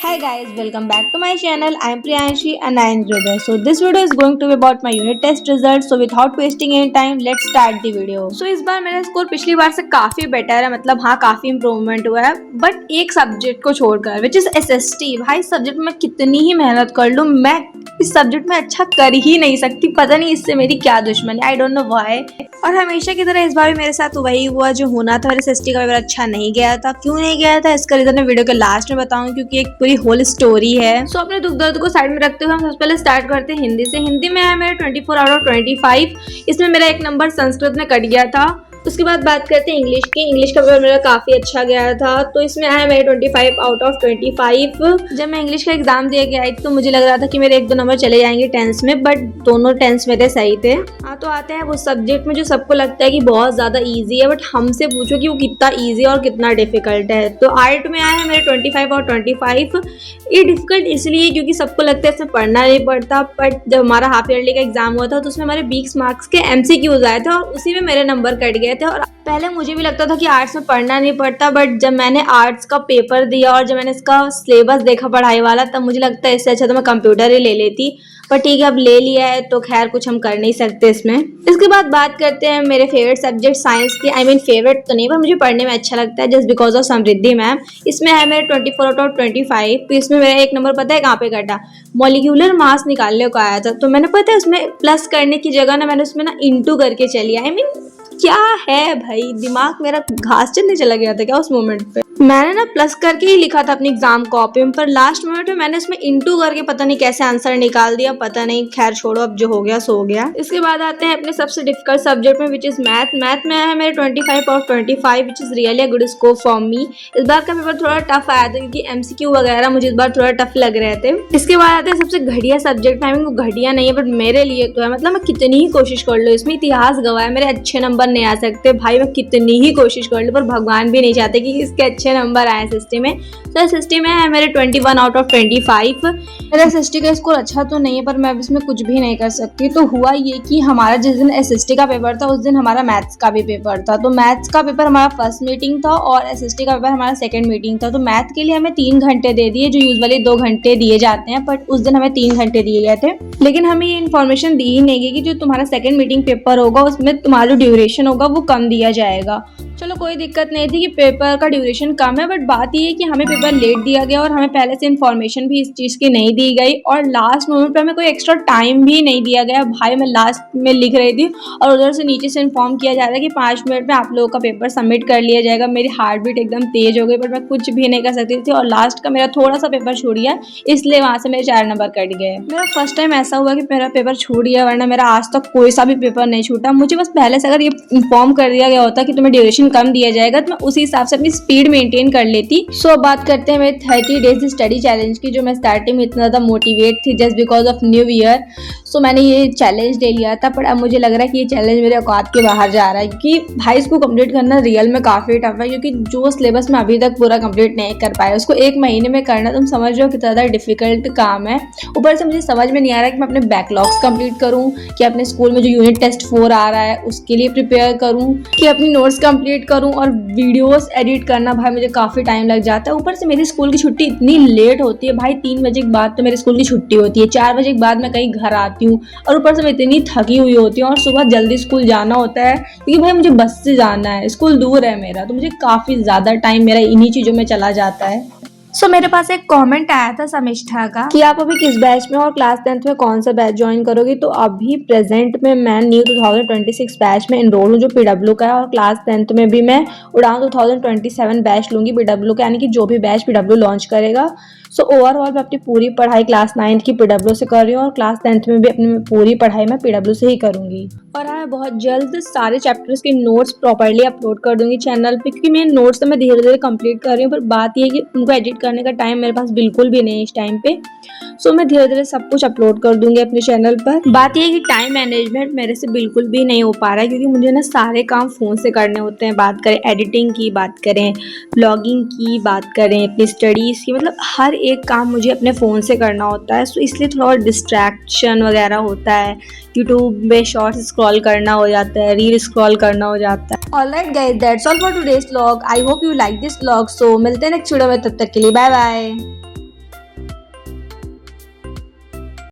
Hi guys, welcome back to my channel. I am Priyanshi and I am Hriday. So this video is going to be about my unit test results. So without wasting any time, let's start the video. So इस बार मेरा score पिछली बार से काफी better है, मतलब हाँ काफी improvement हुआ है, बट एक सब्जेक्ट को छोड़कर विच इज एसएसटी। भाई सब्जेक्ट में कितनी ही मेहनत कर लूँ, मैं इस सब्जेक्ट में अच्छा कर ही नहीं सकती। पता नहीं इससे मेरी क्या दुश्मनी, आई डोंट नो व्हाई। और हमेशा की तरह इस बार भी मेरे साथ वही हुआ जो होना था। मेरे एसएसटी का पेपर अच्छा नहीं गया था। क्यों नहीं गया था इसका रीजन मैं वीडियो के लास्ट में बताऊंगी, क्योंकि एक पूरी होल स्टोरी है। सो अपने दुख दर्द को साइड में रखते हुए हम सबसे पहले स्टार्ट करते हैं हिंदी से। हिंदी में है मेरे 24 आउट ऑफ 25। इसमें मेरा एक नंबर संस्कृत में कट गया था। उसके बाद बात करते हैं इंग्लिश की। इंग्लिश का पेपर मेरा काफी अच्छा गया था, तो इसमें आया मेरे 25 आउट ऑफ 25। जब मैं इंग्लिश का एग्जाम दे के आई तो मुझे लग रहा था कि मेरे 1-2 नंबर चले जाएंगे टेंस में, बट दोनों टेंस मेरे सही थे। हाँ, तो आते हैं वो सब्जेक्ट में जो सबको लगता है कि बहुत ज्यादा ईजी है, बट हमसे पूछो कि वो कितना ईजी और कितना डिफिकल्ट है। तो आर्ट में आया है मेरे 25 और 25। ये डिफिकल्ट इसलिए क्योंकि सबको लगता है इसमें पढ़ना नहीं पड़ता, बट जब हमारा हाफ ईयरली का एग्जाम हुआ था तो उसमें हमारे 20 मार्क्स के MCQs आए थे और उसी में मेरे नंबर कट गए थे। और पहले मुझे भी लगता था कि आर्ट्स में पढ़ना नहीं पड़ता, बट जब मैंने आर्ट्स का पेपर दिया और जब मैंने इसका सिलेबस देखा पढ़ाई वाला, तब मुझे लगता है इससे अच्छा तो मैं कंप्यूटर ही ले लेती। पर ठीक है, अब ले लिया है तो खैर कुछ हम कर नहीं सकते इसमें। इसके बाद बात करते हैं मेरे फेवरेट सब्जेक्ट साइंस की। आई मीन फेवरेट तो नहीं, पर मुझे पढ़ने में अच्छा लगता है just because of Samriddhi ma'am. इसमें है मेरे 24 आउट ऑफ 25। तो इसमें मेरा एक नंबर पता है कहाँ पे कटा, मॉलिक्यूलर मास निकालने को आया था। तो मैंने पता है उसमें प्लस करने की जगह ना मैंने उसमें ना इंटू करके चली। आई मीन क्या है भाई, दिमाग मेरा घास चलने चला गया था क्या उस मोमेंट पे। मैंने ना प्लस करके ही लिखा था अपनी एग्जाम कॉपी में, पर लास्ट मोमेंट में मैंने इसमें इंटू करके पता नहीं कैसे आंसर निकाल दिया। पता नहीं, खैर छोड़ो, अब जो हो गया सो गया। इसके बाद आते हैं अपने सबसे डिफिकल्ट सब्जेक्ट में विच इज मैथ। मैथ में है मेरे 25 और 25 which is really a good score for me. इस बार का पेपर थोड़ा टफ आया था क्योंकि MCQ वगैरह मुझे इस बार थोड़ा टफ लग रहे थे। इसके बाद आते हैं सबसे घटिया सब्जेक्ट। आई मीन वो घटिया नहीं है बट मेरे लिए तो है, मतलब मैं कितनी ही कोशिश कर लूँ, इसमें इतिहास गवाह है, मेरे अच्छे नंबर नहीं आ सकते। भाई मैं कितनी ही कोशिश कर लूँ, पर भगवान भी नहीं चाहते कि इसके अच्छे नंबर आए SST में। तो SST में है मेरे 21 आउट ऑफ 25। मेरा SST का स्कोर अच्छा तो नहीं है, पर मैं इसमें कुछ भी नहीं कर सकती। तो हुआ ये कि हमारा जिस दिन SST का पेपर था उस दिन हमारा मैथ्स का भी पेपर था। तो मैथ्स का पेपर हमारा फर्स्ट मीटिंग था और SST का पेपर हमारा सेकंड मीटिंग था। तो मैथ के लिए हमें 3 घंटे दे दिए, जो यूजुअली 2 घंटे दिए जाते हैं, बट उस दिन हमें 3 घंटे दिए गए थे। लेकिन हमें ये इन्फॉर्मेशन दी ही नहीं गई कि जो तुम्हारा सेकंड मीटिंग पेपर होगा उसमें तुम्हारा जो ड्यूरेशन होगा वो कम दिया जाएगा। चलो कोई दिक्कत नहीं थी कि पेपर का ड्यूरेशन कम है, बट बात ये है कि हमें पेपर लेट दिया गया और हमें पहले से इन्फॉर्मेशन भी इस चीज़ की नहीं दी गई और लास्ट मोमेंट पे हमें कोई एक्स्ट्रा टाइम भी नहीं दिया गया। भाई मैं लास्ट में लिख रही थी और उधर से नीचे से इन्फॉर्म किया जा रहा है कि 5 मिनट में आप लोगों का पेपर सबमिट कर लिया जाएगा। मेरी हार्ट बीट एकदम तेज हो गई, बट मैं कुछ भी नहीं कर सकती थी और लास्ट का मेरा थोड़ा सा पेपर छूट गया, इसलिए वहाँ से मेरे 4 नंबर कट गए। मेरा फर्स्ट टाइम ऐसा हुआ कि मेरा पेपर छूट गया, वरना मेरा आज तक कोई सा भी पेपर नहीं छूटा। मुझे बस पहले से अगर ये इन्फॉर्म कर दिया गया होता कि तुम्हें ड्यूरेशन कम दिया जाएगा, मैं उसी हिसाब से अपनी स्पीड मेंटेन कर लेती। अब बात करते हैं मेरे 30 डेज स्टडी चैलेंज की, जो मैं स्टार्टिंग में इतना ज़्यादा मोटिवेट थी just because of new year. मैंने ये चैलेंज ले लिया था, पर अब मुझे लग रहा है कि ये चैलेंज मेरे औकात के बाहर जा रहा है, क्योंकि भाई इसको कंप्लीट करना रियल में काफ़ी टफ है। क्योंकि जो सिलेबस में अभी तक पूरा कंप्लीट नहीं कर पाया उसको 1 महीने में करना, तुम समझ रहे हो कितना ज़्यादा डिफिकल्ट काम है। ऊपर से मुझे समझ में नहीं आ रहा कि मैं अपने बैकलॉग्स कंप्लीट करूँ, कि अपने स्कूल में जो यूनिट टेस्ट 4 आ रहा है उसके लिए प्रिपेयर करूँ, कि अपनी नोट्स कंप्लीट करूँ और वीडियोस एडिट करना। भाई मुझे काफ़ी टाइम लग जाता है। ऊपर से मेरी स्कूल की छुट्टी इतनी लेट होती है भाई, 3 बजे के बाद तो मेरे स्कूल की छुट्टी होती है, 4 बजे के बाद मैं कहीं घर आती हूँ और ऊपर से मैं इतनी थकी हुई होती हूँ और सुबह जल्दी स्कूल जाना होता है क्योंकि भाई मुझे बस से जाना है, स्कूल दूर है मेरा, तो मुझे काफ़ी ज़्यादा टाइम मेरा इन्हीं चीज़ों में चला जाता है। मेरे पास एक कमेंट आया था समिष्ठा का कि आप अभी किस बैच में और क्लास 10th में कौन सा बैच ज्वाइन करोगी। तो अभी प्रेजेंट में मैं न्यू 2026 बैच में इनरोल हूँ जो PW का है, और क्लास 10th में भी मैं उड़ान 2027 बैच लूंगी PW का, यानी कि जो भी बैच PW लॉन्च करेगा। ओवरऑल मैं अपनी पूरी पढ़ाई क्लास 9th की PW से कर रही हूँ और क्लास 10th में भी अपनी पूरी पढ़ाई मैं PW से ही करूँगी। और मैं बहुत जल्द सारे चैप्टर्स के नोट्स प्रॉपर्ली अपलोड कर दूंगी चैनल पे, क्योंकि मेरे नोट्स तो मैं धीरे धीरे कंप्लीट कर रही हूँ, पर बात ये है कि उनको एडिट करने का टाइम मेरे पास बिल्कुल भी नहीं है इस टाइम पे। मैं धीरे धीरे सब कुछ अपलोड कर दूंगी अपने चैनल पर। बात ये है कि टाइम मैनेजमेंट मेरे से बिल्कुल भी नहीं हो पा रहा है, क्योंकि मुझे ना सारे काम फ़ोन से करने होते हैं। बात करें एडिटिंग की, बात करें ब्लॉगिंग की, बात करें अपनी स्टडीज़ की, मतलब हर एक काम मुझे अपने फ़ोन से करना होता है। इसलिए थोड़ा डिस्ट्रैक्शन वगैरह होता है, यूट्यूब में शॉर्ट्स स्क्रॉल करना हो जाता है, रील स्क्रॉल करना हो जाता है। Alright guys, that's all for today's vlog. I hope you like this vlog. मिलते हैं नेक्स्ट वीडियो में, तब तक के लिए बाय बाय।